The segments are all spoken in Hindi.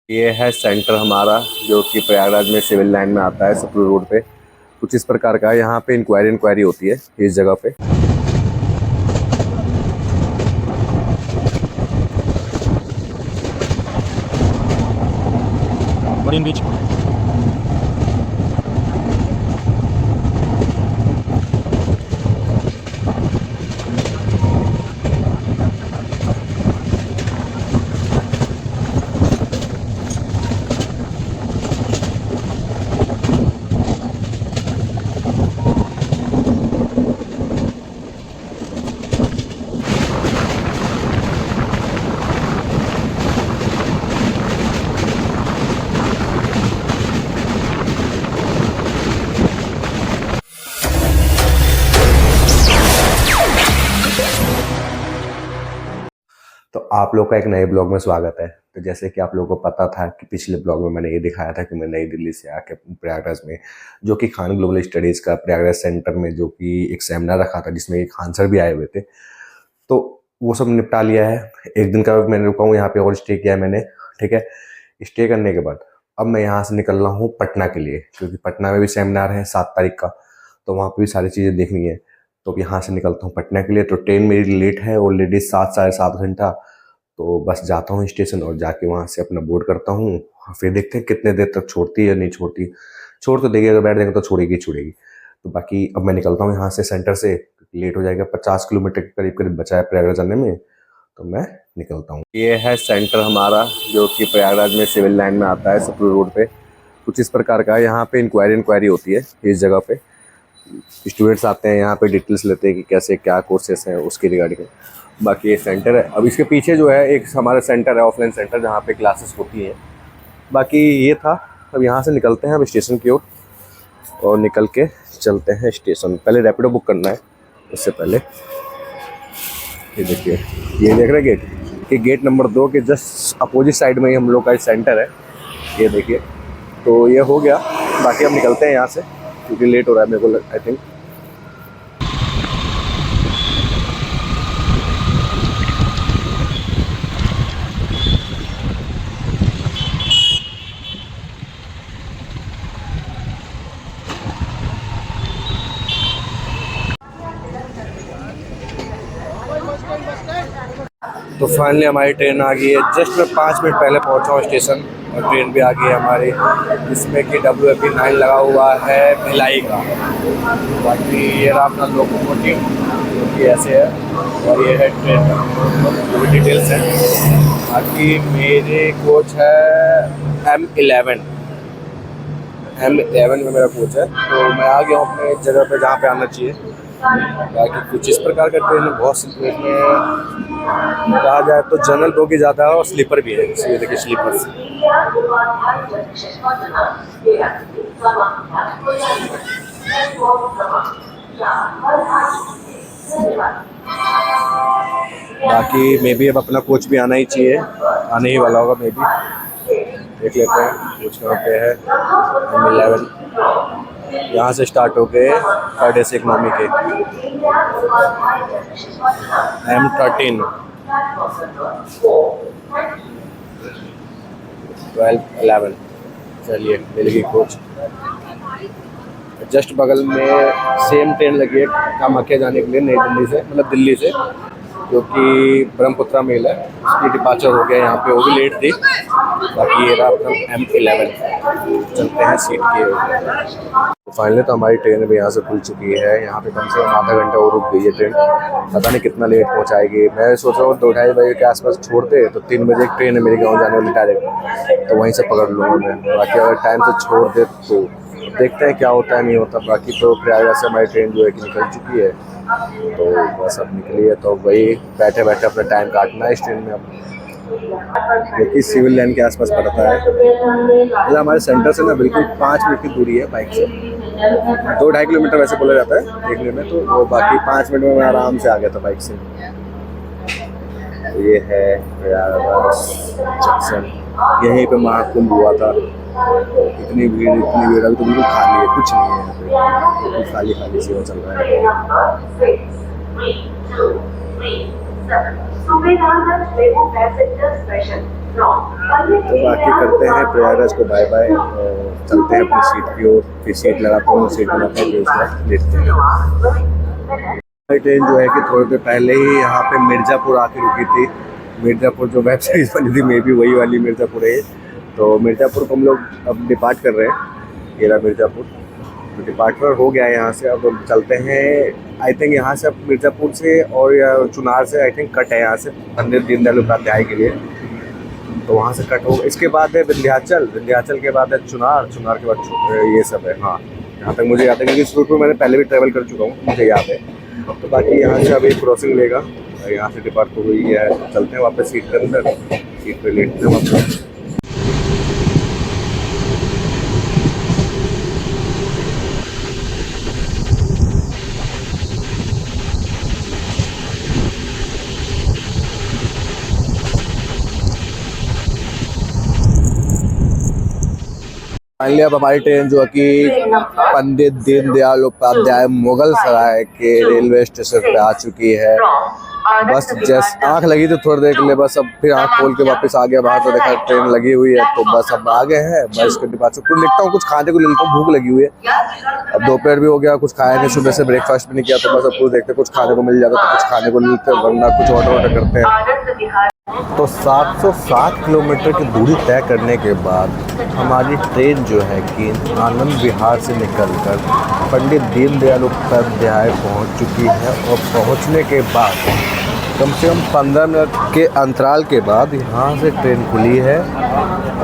ये है सेंटर हमारा, जो कि प्रयागराज में सिविल लाइन में आता है, सतलुज रोड पे। कुछ इस प्रकार का है। यहाँ पे इंक्वायरी होती है इस जगह पे। मरीन बीच। तो आप लोग का एक नए ब्लॉग में स्वागत है। तो जैसे कि आप लोगों को पता था कि पिछले ब्लॉग में मैंने ये दिखाया था कि मैं नई दिल्ली से आके प्रयागराज में, जो कि खान ग्लोबल स्टडीज़ का प्रयागराज सेंटर में जो कि एक सेमिनार रखा था, जिसमें एक खान सर भी आए हुए थे, तो वो सब निपटा लिया है। एक दिन का मैंने रुका हूँ यहाँ पे और स्टे किया है मैंने। ठीक है, स्टे करने के बाद अब मैं यहाँ से निकल रहा हूँ पटना के लिए, क्योंकि पटना में भी सेमिनार है 7 तारीख का, तो वहाँ पे भी सारी चीज़ें देखनी है। तो अब यहाँ से निकलता हूँ पटना के लिए। तो ट्रेन मेरी लेट है ऑलरेडी 7 साढ़े 7 घंटा। तो बस जाता हूँ स्टेशन और जाके वहाँ से अपना बोर्ड करता हूँ। फिर देखते हैं कितने देर तक छोड़ती है या नहीं छोड़ती। छोड़ तो देगी, अगर बैठ देंगे तो छोड़ेगी छोड़ेगी। तो बाकी अब मैं निकलता हूँ यहाँ से सेंटर से, लेट हो जाएगा। 50 किलोमीटर के करीब करीब बचा है प्रयागराज जाने में, तो मैं निकलता हूँ। ये है सेंटर हमारा, जो कि प्रयागराज में सिविल लाइन में आता है, सतलुज रोड पे। कुछ इस प्रकार का है। यहाँ पे इंक्वायरी होती है इस जगह पे। स्टूडेंट्स आते हैं यहाँ पे, डिटेल्स लेते हैं कि कैसे क्या कोर्सेस हैं उसके रिगार्डिंग। बाकी ये सेंटर है। अब इसके पीछे जो है एक हमारा सेंटर है, ऑफलाइन सेंटर, जहाँ पे क्लासेस होती हैं। बाकी ये था। अब यहाँ से निकलते हैं अब स्टेशन की ओर, और निकल के चलते हैं स्टेशन। पहले रैपिडो बुक करना है उससे पहले। ये देखिए, ये देख रहे गेट, कि गेट नंबर 2 के जस्ट अपोजिट साइड में ही हम लोग का सेंटर है। ये देखिए, तो ये हो गया। बाकी हम निकलते हैं यहाँ से, क्योंकि लेट हो रहा है मेरे को आई थिंक। तो फाइनली हमारी ट्रेन आ गई है। जस्ट मैं 5 मिनट पहले पहुंचा हूँ स्टेशन, और ट्रेन भी आ गई है हमारी, जिसमें कि WFP9 लगा हुआ है भिलाई का। बाकी ये रहा अपना लोकोमोटिव, जो कि ऐसे है, और ये है ट्रेन का जो भी डिटेल्स हैं। बाकी मेरे कोच है M11 में मेरा कोच है। तो मैं आ गया हूँ अपने जगह पे जहाँ पे आना चाहिए। बाकी कुछ इस प्रकार का ट्रेन है, बहुत सी ट्रेन में कहा जाए तो जनरल बोगी ज़्यादा है और स्लीपर भी है। ये देखिए स्लीपर से। बाकी मे बी अब अपना कोच भी आना ही चाहिए, आने ही वाला होगा मे बी। देख लेते हैं कोच कहाँ पे है। M11 यहाँ से स्टार्ट हो गए थर्ड AC इकनॉमी के। M13 12 11। चलिए मिल गई कोच। जस्ट बगल में सेम ट्रेन लगी है कामाख्या जाने के लिए, नई दिल्ली से, मतलब दिल्ली से, जो कि ब्रह्मपुत्रा मेल है। उसकी डिपार्चर हो गया यहाँ पे, वो भी लेट थी। बाकी ये रहा अपना M11। चलते हैं सीट के। तो फाइनली तो हमारी ट्रेन भी यहाँ से खुल चुकी है। यहाँ पे कम से कम आधा घंटा और रुक गई है ट्रेन। पता नहीं कितना लेट पहुँचाएगी। मैं सोच रहा हूँ 2-2:30 बजे के आसपास छोड़ते, तो 3 बजे एक ट्रेन है मेरे गाँव जाने वाली डायरेक्ट, तो वहीं से पकड़ लूँगा मैं। बाकी अगर टाइम से छोड़ दे तो देखते हैं क्या होता है नहीं होता। बाकी तो प्रयागराज से हमारी ट्रेन जो है कि निकल चुकी है, तो बस अब निकली है। तो वही बैठे बैठे अपना टाइम काटना है इस ट्रेन में अब, क्योंकि सिविल लाइन के आसपास पड़ता है। मतलब हमारे सेंटर से ना बिल्कुल 5 मिनट की दूरी है बाइक से। 2-2.5 किलोमीटर वैसे बोला जाता है देखने में, तो वो बाकी 5 मिनट में मैं आराम से आ गया था बाइक से। तो ये है प्रयागराज जंक्शन, यहीं पे महाकुंभ हुआ था। इतनी भीड़ अभी तो बिल्कुल खाली है, कुछ नहीं है यहाँ पे, बिल्कुल खाली खाली सेवा चल रहा है। Suvedana Levo Passenger Special तो बाकी करते हैं प्रयागराज को बाय बाय और चलते हैं अपनी सीट की ओर। फिर सीट लगाता हूँ, सीट लगाता हूँ, उसका देखते हैं। ट्रेन जो है कि थोड़ी देर पहले ही यहाँ पे मिर्ज़ापुर आके रुकी थी। मिर्ज़ापुर जो वेब सीरीज़ बनी थी, मे बी वही वाली मिर्ज़ापुर है। तो मिर्ज़ापुर को हम लोग अब डिपार्ट कर रहे हैं। ये रहा मिर्ज़ापुर, तो डिपार्चर हो गया है यहाँ से। अब हम चलते हैं, आई थिंक यहाँ से अब मिर्ज़ापुर से और या चुनार से आई थिंक कट है यहाँ से पंडित दीनदयाल उपाध्याय के लिए। तो वहाँ से कट हो, इसके बाद है विंध्याचल, विंध्याचल के बाद है चुनार, चुनार के बाद ये सब है। हाँ, यहाँ तक मुझे याद है क्योंकि इस रूट में मैंने पहले भी ट्रैवल कर चुका हूँ, मुझे याद है। तो बाकी यहाँ से अभी क्रॉसिंग लेगा, यहाँ से डिपार्ट हो गई है। चलते हैं वापस सीट के अंदर, सीट पे लेटते हैं वापस। फाइनली अब हमारी ट्रेन जो है कि पंडित दीनदयाल उपाध्याय मुगल सराय के रेलवे स्टेशन पे आ चुकी है। बस जैसे आंख लगी तो थोड़ी देर के लिए, बस अब फिर आंख खोल के वापस आ गया बाहर, तो देखा ट्रेन लगी हुई है। तो बस अब आ गए हैं, बस के बाद से कुछ लिखता हूँ, कुछ खाने को ले लेता हूँ, भूख लगी हुई है। अब दोपहर भी हो गया, कुछ खाया नहीं, सुबह से ब्रेकफास्ट भी नहीं किया। तो बस अब कुछ देखते कुछ खाने को मिल जाता तो कुछ खाने को लेते, वरना कुछ ऑर्डर करते हैं। तो 707 किलोमीटर की दूरी तय करने के बाद हमारी ट्रेन जो है कि आनंद विहार से निकलकर पंडित दीनदयाल उपाध्याय पहुंच चुकी है। और पहुंचने के बाद कम से कम 15 मिनट के अंतराल के बाद यहाँ से ट्रेन खुली है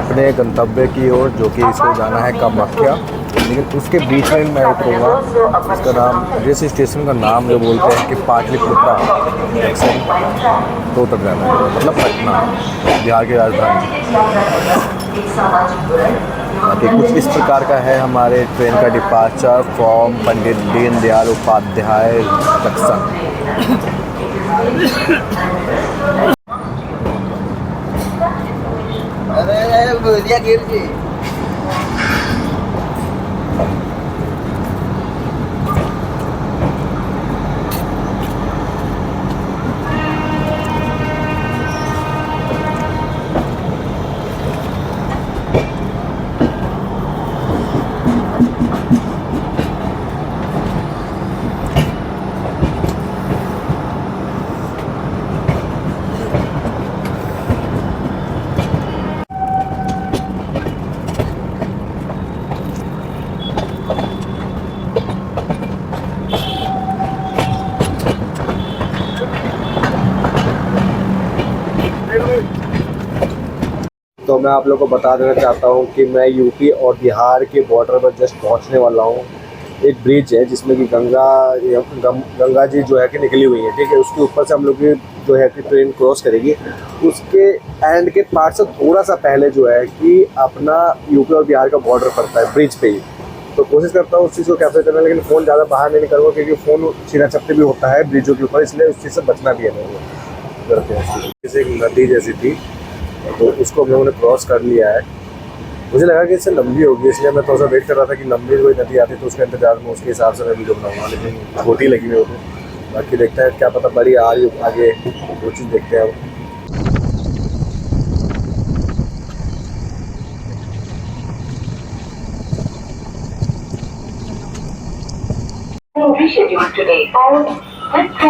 अपने गंतव्य की ओर, जो कि इसको जाना है कामाख्या। लेकिन उसके बीच में मैं उतरूँगा, इसका नाम, जिस स्टेशन का नाम जो बोलते हैं कि पाटलिपुत्रा जंक्शन, तो उतर जाना है, मतलब पटना, बिहार की राजधानी। बाकी कुछ इस प्रकार का है हमारे ट्रेन का departure from Pandit Deendayal Upadhyay junction. अरे बढ़िया गिर जी। तो मैं आप लोगों को बता देना चाहता हूँ कि मैं यूपी और बिहार के बॉर्डर पर जस्ट पहुँचने वाला हूँ। एक ब्रिज है जिसमें कि गंगा जी जो है कि निकली हुई है, ठीक है। उसके ऊपर से हम लोग जो है कि ट्रेन क्रॉस करेगी। उसके एंड के पार्ट से थोड़ा सा पहले जो है कि अपना यूपी और बिहार का बॉर्डर पड़ता है, ब्रिज पे ही। तो कोशिश करता हूँ उस चीज़ को कैप्चर करना, लेकिन फ़ोन ज़्यादा बाहर नहीं निकलूँगा क्योंकि फ़ोन छीना चपटे भी होता है ब्रिजों के ऊपर, इसलिए उस चीज़ से बचना भी है मेरे को। जैसे एक नदी जैसी थी, तो उसको हम लोगों ने क्रॉस कर लिया है। मुझे लगा कि इससे लंबी होगी, इसलिए मैं थोड़ा सा वेट कर रहा था कि लंबी कोई नदी आती तो उसके इंतजार में उसके हिसाब से मैं वीडियो बनाऊंगा, लेकिन छोटी लगी मेरे को। बाकी देखते हैं, क्या पता बड़ी आ रही आगे, वो चीज़ देखते हैं अब। तो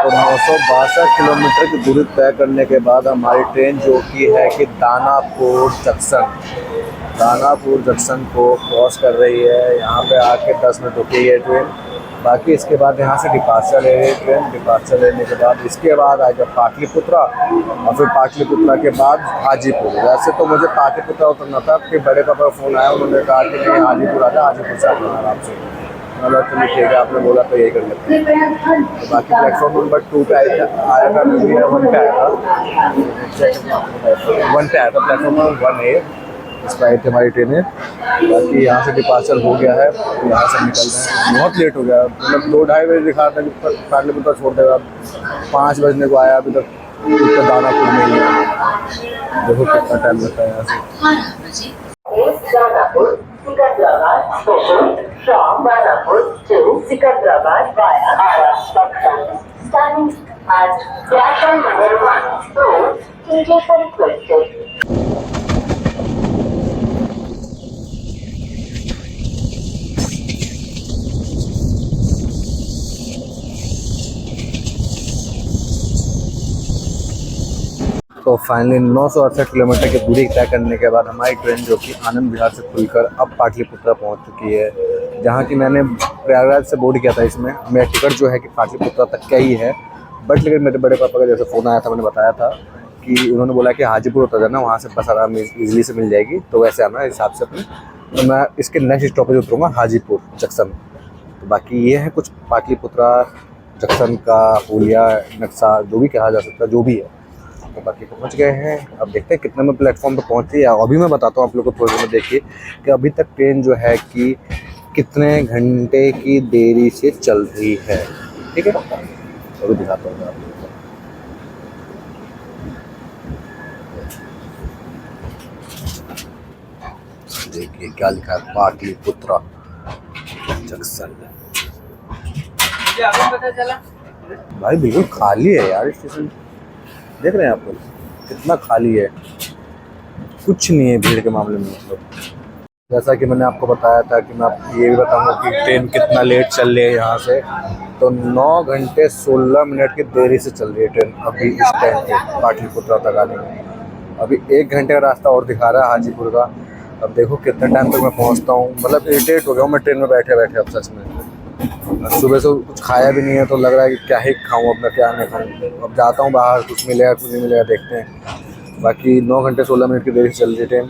962 किलोमीटर की दूरी तय करने के बाद हमारी ट्रेन जो कि है कि दानापुर जंक्शन को क्रॉस कर रही है। यहाँ पे आके 10 मिनट रुकी है ट्रेन। बाकी इसके बाद यहाँ से डिपार्चर ले रही है ट्रेन। डिपार्चर लेने के बाद इसके बाद आएगा पाटलिपुत्रा, और फिर पाटलिपुत्रा के बाद हाजीपुर। वैसे तो मुझे पाटलिपुत्रा उतरना था, फिर बड़े पापा का फ़ोन आया, उन्होंने कहा कि नहीं हाजीपुर आ जा, हाजीपुर से आना आराम से। मतलब तो ठीक है, आपने बोला तो यही कर लेते हैं। तो बाकी प्लेटफॉर्म नंबर 2 पे आया था, 1 पे आया था, 1 पे आया था, प्लेटफॉर्म नंबर 1 है इस पर आई थी हमारी ट्रेनें। बाकी यहाँ से डिपार्चर हो गया है, यहाँ से निकल रहे हैं। बहुत लेट हो गया, मतलब 2-2:30 बजे दिखा था कि पाटलिपुत्रा छोड़ देगा, 5 बजने को आया, अभी तक दानापुर में ही है। देखो कितना टाइम लगता है यहाँ से। From Danapur to Secunderabad via Maharashtra. Standing at platform number 1. So, passengers are requested तो फाइनली 968 किलोमीटर की दूरी तय करने के बाद हमारी ट्रेन जो कि आनंद विहार से खुलकर अब पाटलिपुत्रा पहुंच चुकी है, जहां की मैंने प्रयागराज से बोर्ड किया था। इसमें मेरा टिकट जो है कि पाटलिपुत्रा तक का ही है, बट लेकिन मेरे बड़े पापा का जैसे फ़ोन आया था, मैंने बताया था कि उन्होंने बोला कि हाजीपुर उतर जाना, वहाँ से बस आराम ईजिली से मिल जाएगी, तो वैसे आना इस हिसाब से अपने। तो मैं इसके नेक्स्ट स्टॉपेज उतरूँगा हाजीपुर जंक्शन। तो बाकी ये है कुछ पाटलिपुत्रा जंक्शन का हुलिया नक्शा, जो भी कहा जा सकता है, जो भी है। तो बाकी पहुंच गए हैं, अब देखते हैं कितने में प्लेटफॉर्म पे पहुंचती है। अभी मैं बताता हूँ आप लोगों को थोड़ी देर में, देखिए कि अभी तक ट्रेन जो है कि कितने घंटे की देरी से चल रही है। ठीक है, अभी दिखाता हूँ मैं आप लोगों को। देखिए क्या लिखा है, पाटलिपुत्रा जंक्शन। पता चला भाई बिल्कुल खाली है यार स्टेशन, देख रहे हैं आप लोग कितना खाली है, कुछ नहीं है भीड़ के मामले में। मतलब जैसा कि मैंने आपको बताया था कि मैं आपको ये भी बताऊंगा कि ट्रेन कितना लेट चल रही है यहाँ से। तो 9 घंटे 16 मिनट की देरी से चल रही है ट्रेन अभी इस टाइम पे पाटलिपुत्रा तक आने में। अभी 1 घंटे का रास्ता और दिखा रहा है हाजीपुर का। अब देखो कितने टाइम तक मैं पहुँचता हूँ। मतलब इरिटेट हो गया हूँ मैं ट्रेन में बैठे बैठे अब सच में। सुबह से कुछ खाया भी नहीं है, तो लग रहा है कि क्या ही खाऊं, अब मैं क्या नहीं खाऊं। अब जाता हूं बाहर, कुछ मिलेगा कुछ नहीं मिलेगा, देखते हैं। बाकी 9 घंटे 16 मिनट की देरी से चल रही ट्रेन।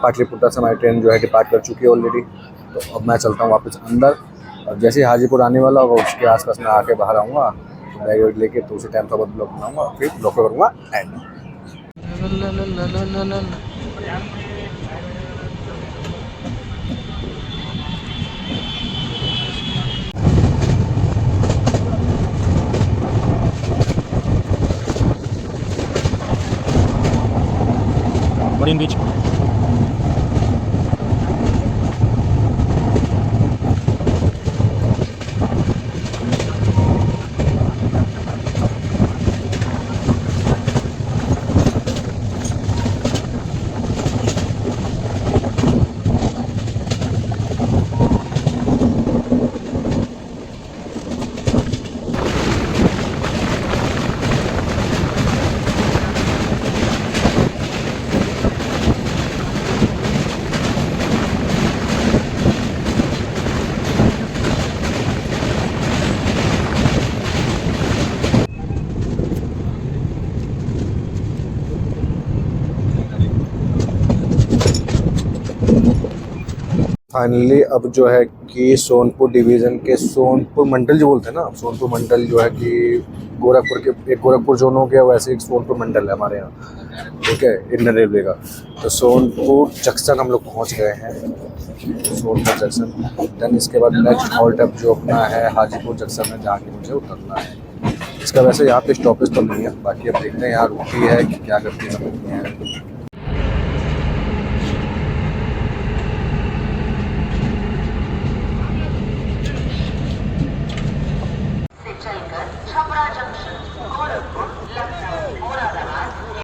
पाटलिपुत्रा से हमारी ट्रेन जो है डिपार्ट कर चुकी है ऑलरेडी। तो अब मैं चलता हूं वापस अंदर। अब जैसे ही हाजीपुर आने वाला होगा उसके आसपास मैं आके बाहर आऊँगा बैग वैग लेके, तो उसी टाइम थोड़ा ब्लॉग बनाऊँगा, फिर ब्लॉग करूँगा एंड। Marine beach. फाइनली अब जो है कि सोनपुर डिवीज़न के सोनपुर मंडल जो बोलते हैं ना, सोनपुर मंडल जो है कि गोरखपुर के एक गोरखपुर जोन हो गया, वैसे एक सोनपुर मंडल है हमारे यहाँ। ठीक है, इंडियन रेलवे का। तो सोनपुर जंक्शन हम लोग पहुँच गए हैं, सोनपुर जंक्शन। देन इसके बाद नेक्स्ट हॉल्ट अब जो अपना है हाजीपुर जंक्शन में, जहाँ मुझे उतरना है। इसका वैसे यहाँ पे स्टॉपेज तो नहीं है, बाकी अब देखते हैं यहाँ रुकती है कि क्या करती है, समझ नहीं है।